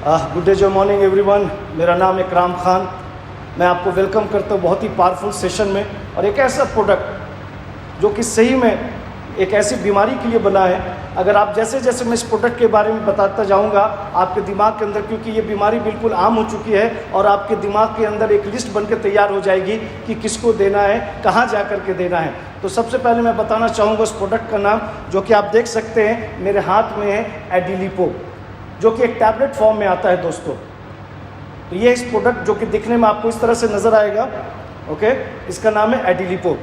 Good day जो morning everyone. मेरा नाम इकराम खान। मैं आपको वेलकम करता हूँ बहुत ही पावरफुल सेशन में, और एक ऐसा प्रोडक्ट जो कि सही में एक ऐसी बीमारी के लिए बना है। अगर आप जैसे जैसे मैं इस प्रोडक्ट के बारे में बताता जाऊंगा आपके दिमाग के अंदर, क्योंकि ये बीमारी बिल्कुल आम हो चुकी है, और आपके दिमाग के अंदर एक लिस्ट बन के तैयार हो जाएगी कि किसको देना है, कहाँ जा कर के देना है। तो सबसे पहले मैं बताना चाहूँगा उस प्रोडक्ट का नाम, जो कि आप देख सकते हैं मेरे हाथ में है, एडिलिपो, जो कि एक टैबलेट फॉर्म में आता है दोस्तों। तो ये इस प्रोडक्ट जो कि दिखने में आपको इस तरह से नज़र आएगा, ओके, इसका नाम है एडिलिपो।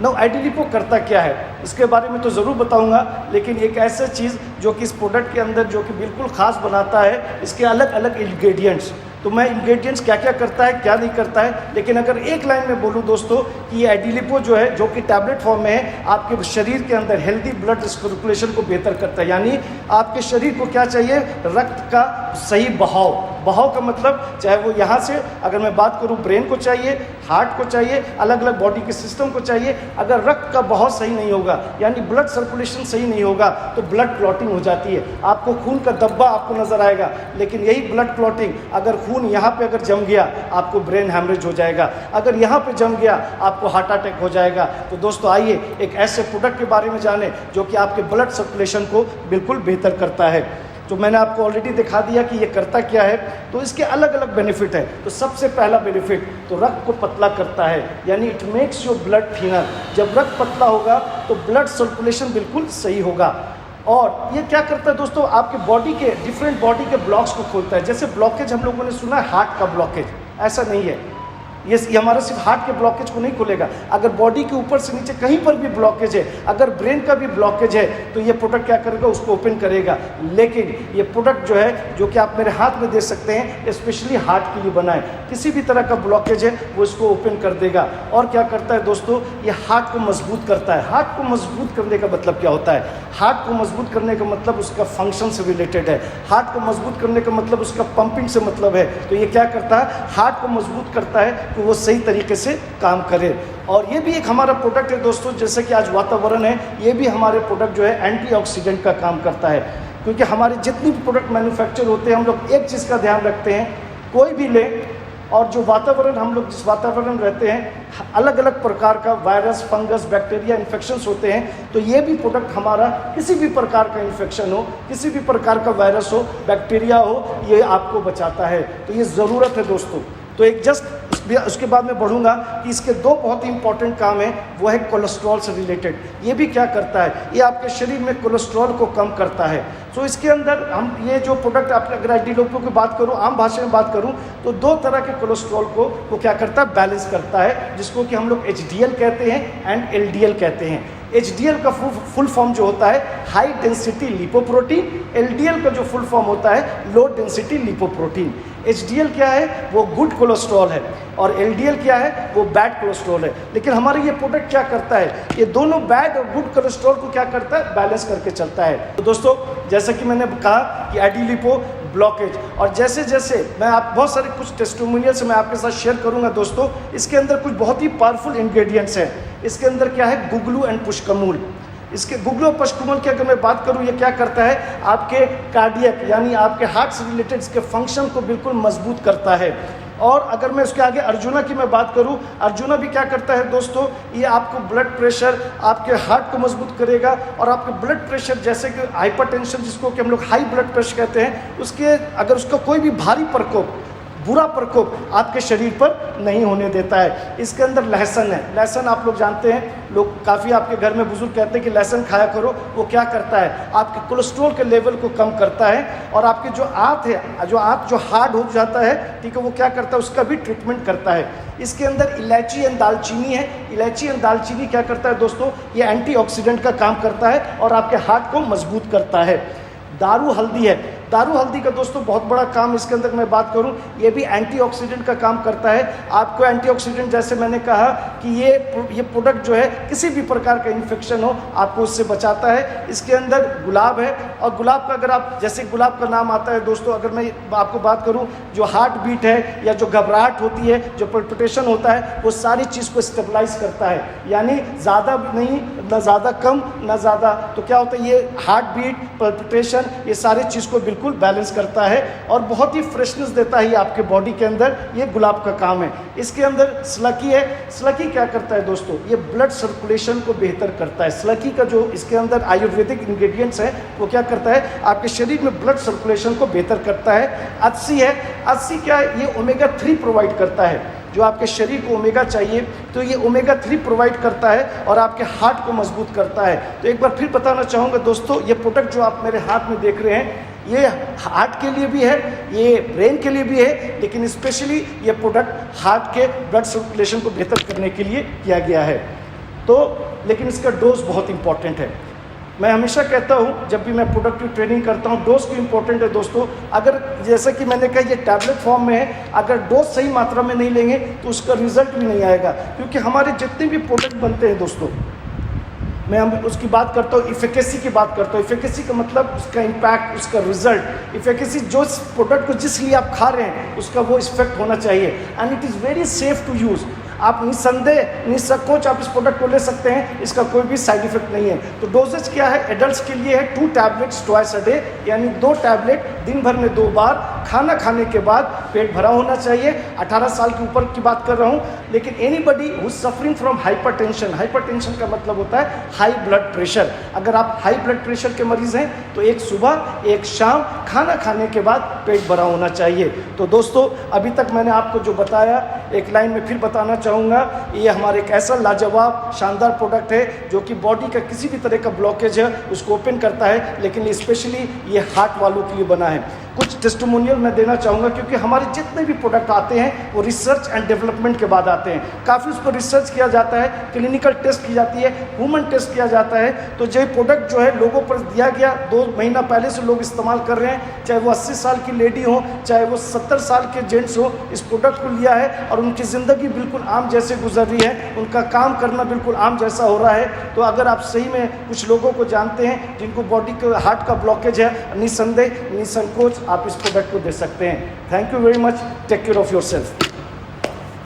नो, एडिलिपो करता क्या है इसके बारे में तो ज़रूर बताऊंगा, लेकिन एक ऐसा चीज़ जो कि इस प्रोडक्ट के अंदर जो कि बिल्कुल ख़ास बनाता है, इसके अलग अलग इंग्रेडिएंट्स। तो मैं इंग्रेडिएंट्स क्या क्या करता है क्या नहीं करता है, लेकिन अगर एक लाइन में बोलूँ दोस्तों कि ये एडिलिपो जो है, जो कि टैबलेट फॉर्म में है, आपके शरीर के अंदर हेल्दी ब्लड सर्कुलेशन को बेहतर करता है। यानी आपके शरीर को क्या चाहिए, रक्त का सही बहाव। बहाव का मतलब चाहे वो यहाँ से, अगर मैं बात करूँ, ब्रेन को चाहिए, हार्ट को चाहिए, अलग अलग बॉडी के सिस्टम को चाहिए। अगर रक्त का बहाव सही नहीं होगा, यानी ब्लड सर्कुलेशन सही नहीं होगा, तो ब्लड क्लॉटिंग हो जाती है। आपको खून का धब्बा आपको नजर आएगा, लेकिन यही ब्लड क्लॉटिंग, अगर खून यहाँ पे अगर जम गया आपको ब्रेन हैमरेज हो जाएगा, अगर यहाँ पे जम गया आपको हार्ट अटैक हो जाएगा। तो दोस्तों आइए एक ऐसे प्रोडक्ट के बारे में जाने जो कि आपके ब्लड सर्कुलेशन को बिल्कुल बेहतर करता है। तो मैंने आपको ऑलरेडी दिखा दिया कि ये करता क्या है। तो इसके अलग अलग बेनिफिट है। तो सबसे पहला बेनिफिट तो रक्त को पतला करता है, यानी it makes your blood thinner. जब रक्त पतला होगा तो ब्लड सर्कुलेशन बिल्कुल सही होगा। और ये क्या करता है दोस्तों, आपके बॉडी के डिफरेंट बॉडी के ब्लॉक्स को खोलता है। जैसे ब्लॉकेज हम लोगों ने सुना है हार्ट का ब्लॉकेज, ऐसा नहीं है। ये हमारा सिर्फ हार्ट के ब्लॉकेज को नहीं खोलेगा। अगर बॉडी के ऊपर से नीचे कहीं पर भी ब्लॉकेज है, अगर ब्रेन का भी ब्लॉकेज है, तो ये प्रोडक्ट क्या करेगा, उसको ओपन करेगा। लेकिन ये प्रोडक्ट जो है, जो कि आप मेरे हाथ में देख सकते हैं, स्पेशली हार्ट के लिए बना है। किसी भी तरह का ब्लॉकेज है वो इसको ओपन कर देगा। और क्या करता है दोस्तों, ये हार्ट को मजबूत करता है। हार्ट को मजबूत करने का मतलब क्या होता है, हार्ट को मजबूत करने का मतलब उसका फंक्शन से रिलेटेड है। हार्ट को मजबूत करने का मतलब उसका पंपिंग से मतलब है। तो ये क्या करता है, हार्ट को मजबूत करता है कि वो सही तरीके से काम करे। और ये भी एक हमारा प्रोडक्ट है दोस्तों, जैसे कि आज वातावरण है, ये भी हमारे प्रोडक्ट जो है एंटीऑक्सीडेंट का काम करता है। क्योंकि हमारे जितनी भी प्रोडक्ट मैन्युफैक्चर होते हैं, हम लोग एक चीज़ का ध्यान रखते हैं, कोई भी ले, और जो वातावरण हम लोग जिस वातावरण रहते हैं, अलग अलग प्रकार का वायरस, फंगस, बैक्टीरिया, इन्फेक्शंस होते हैं। तो ये भी प्रोडक्ट हमारा किसी भी प्रकार का इन्फेक्शन हो, किसी भी प्रकार का वायरस हो, बैक्टीरिया हो, ये आपको बचाता है। तो ये ज़रूरत है दोस्तों। तो एक जस्ट उसके बाद मैं बढ़ूंगा कि इसके दो बहुत ही इंपॉर्टेंट काम है, वो है कोलेस्ट्रॉल से रिलेटेड। ये भी क्या करता है, ये आपके शरीर में कोलेस्ट्रॉल को कम करता है। तो इसके अंदर हम ये जो प्रोडक्ट, आप अगर एडिलिपो की बात करूं, आम भाषा में बात करूं, तो दो तरह के कोलेस्ट्रॉल को क्या करता है, बैलेंस करता है, जिसको कि हम लोग HDL कहते हैं एंड LDL कहते हैं। HDL का फुल फॉर्म जो होता है हाई डेंसिटी लिपोप्रोटीन, LDL का जो फुल फॉर्म होता है लो डेंसिटी लिपोप्रोटीन। HDL क्या है, वो गुड कोलेस्ट्रॉल है, और LDL क्या है, वो बैड कोलेस्ट्रॉल है। लेकिन हमारे ये प्रोडक्ट क्या करता है, ये दोनों बैड और गुड कोलेस्ट्रॉल को क्या करता है, बैलेंस करके चलता है। तो दोस्तों जैसा कि मैंने कहा कि एडिलिपो ब्लॉकेज, और जैसे जैसे मैं आप बहुत सारे कुछ टेस्टिमोनियल्स मैं आपके साथ शेयर करूंगा दोस्तों। इसके अंदर कुछ बहुत ही पावरफुल इंग्रेडिएंट्स हैं। इसके अंदर क्या है, गुगलू एंड पुष्कमूल। इसके गुगलू और पुष्कमूल की अगर मैं बात करूं, ये क्या करता है, आपके कार्डियक यानी आपके हार्ट से रिलेटेड इसके फंक्शन को बिल्कुल मजबूत करता है। और अगर मैं उसके आगे अर्जुना की मैं बात करूं, अर्जुना भी क्या करता है दोस्तों, ये आपको ब्लड प्रेशर, आपके हार्ट को मजबूत करेगा, और आपके ब्लड प्रेशर, जैसे कि हाइपरटेंशन जिसको कि हम लोग हाई ब्लड प्रेशर कहते हैं, उसके अगर उसका कोई भी भारी प्रकोप, बुरा प्रकोप आपके शरीर पर नहीं होने देता है। इसके अंदर लहसुन है। लहसुन आप लोग जानते हैं, लोग काफ़ी आपके घर में बुजुर्ग कहते हैं कि लहसुन खाया करो। वो क्या करता है, आपके कोलेस्ट्रॉल के लेवल को कम करता है, और आपके जो आंत है, जो आंत जो हार्ड हो जाता है, ठीक है, वो क्या करता है, उसका भी ट्रीटमेंट करता है। इसके अंदर इलायची एंड दालचीनी है। इलायची एंड दालचीनी क्या करता है दोस्तों, ये एंटीऑक्सीडेंट का काम करता है और आपके हार्ट को मजबूत करता है। दारू हल्दी है। दारू हल्दी का दोस्तों बहुत बड़ा काम इसके अंदर मैं बात करूं, ये भी एंटीऑक्सीडेंट का काम करता है। आपको एंटीऑक्सीडेंट, जैसे मैंने कहा कि ये प्रोडक्ट जो है किसी भी प्रकार का इन्फेक्शन हो आपको उससे बचाता है। इसके अंदर गुलाब है, और गुलाब का अगर आप, जैसे गुलाब का नाम आता है दोस्तों, अगर मैं आपको बात करूं, जो हार्ट बीट है या जो घबराहट होती है, जो पल्पिटेशन होता है, वो सारी चीज़ को स्टेबलाइज करता है। यानी ज़्यादा भी नहीं, ना ज़्यादा कम ना ज़्यादा, तो क्या होता है ये हार्ट बीट, पल्पिटेशन, ये सारे चीज़ को बिल्कुल बैलेंस करता है और बहुत ही फ्रेशनेस देता है ये आपके बॉडी के अंदर। ये गुलाब का काम है। इसके अंदर स्लकी है। स्लकी क्या करता है दोस्तों, ये ब्लड सर्कुलेशन को बेहतर करता है। स्लकी का जो इसके अंदर आयुर्वेदिक इंग्रेडिएंट्स हैं वो क्या करता है, आपके शरीर में ब्लड सर्कुलेशन को बेहतर करता है। अच्छी है, अच्छी क्या है, ये ओमेगा 3 प्रोवाइड करता है। जो आपके शरीर को ओमेगा चाहिए तो ये ओमेगा 3 प्रोवाइड करता है और आपके हार्ट को मजबूत करता है। तो एक बार फिर बताना चाहूँगा दोस्तों, ये प्रोडक्ट जो आप मेरे हाथ में देख रहे हैं ये हार्ट के लिए भी है, ये ब्रेन के लिए भी है, लेकिन स्पेशली ये प्रोडक्ट हार्ट के ब्लड सर्कुलेशन को बेहतर करने के लिए किया गया है। तो लेकिन इसका डोज बहुत इंपॉर्टेंट है। मैं हमेशा कहता हूँ जब भी मैं प्रोडक्ट की ट्रेनिंग करता हूँ, डोज क्यों इंपॉर्टेंट है दोस्तों। अगर जैसा कि मैंने कहा ये टैबलेट फॉर्म में है, अगर डोज सही मात्रा में नहीं लेंगे तो उसका रिजल्ट भी नहीं आएगा। क्योंकि हमारे जितने भी प्रोडक्ट बनते हैं दोस्तों, मैं उसकी बात करता हूँ, इफिकेसी की बात करता हूँ। इफिकेसी का मतलब उसका इम्पैक्ट, उसका रिजल्ट। इफिकेसी जो प्रोडक्ट को जिस लिए आप खा रहे हैं उसका वो इफेक्ट होना चाहिए and it is very safe to use. आप निसंदेह निसंकोच आप इस प्रोडक्ट को ले सकते हैं, इसका कोई भी साइड इफेक्ट नहीं है। तो डोजेज क्या है, एडल्ट्स के लिए है 2 टैबलेट्स ट्वाइस अ डे, यानी 2 टैबलेट दिन भर में 2 बार, खाना खाने के बाद पेट भरा होना चाहिए। 18 साल के ऊपर की बात कर रहा हूँ। लेकिन anybody who suffering from hypertension, hypertension का मतलब होता है हाई ब्लड प्रेशर। अगर आप हाई ब्लड प्रेशर के मरीज हैं तो एक सुबह एक शाम खाना खाने के बाद पेट भरा होना चाहिए। तो दोस्तों अभी तक मैंने आपको जो बताया, एक लाइन में फिर बताना चाहूँगा, ये हमारे एक ऐसा लाजवाब शानदार प्रोडक्ट है जो कि बॉडी का किसी भी तरह का ब्लॉकेज है उसको ओपन करता है। लेकिन स्पेशली ये हार्ट वालों के लिए बना है। कुछ टेस्टिमोनियल मैं देना चाहूँगा क्योंकि हमारे जितने भी प्रोडक्ट आते हैं वो रिसर्च एंड डेवलपमेंट के बाद आते हैं। काफ़ी उस पर रिसर्च किया जाता है, क्लिनिकल टेस्ट की जाती है, ह्यूमन टेस्ट किया जाता है। तो जो प्रोडक्ट जो है लोगों पर दिया गया, 2 महीना पहले से लोग इस्तेमाल कर रहे हैं, चाहे वो 80 साल की लेडी हो, चाहे वो 70 साल के जेंट्स हो, इस प्रोडक्ट को लिया है और उनकी ज़िंदगी बिल्कुल आम जैसे गुजर रही है, उनका काम करना बिल्कुल आम जैसा हो रहा है। तो अगर आप सही में कुछ लोगों को जानते हैं जिनको बॉडी के हार्ट का ब्लॉकेज है, निसंदेह निसंकोच आप इस प्रोडक्ट को दे सकते हैं। Thank you very much. Take care of yourself.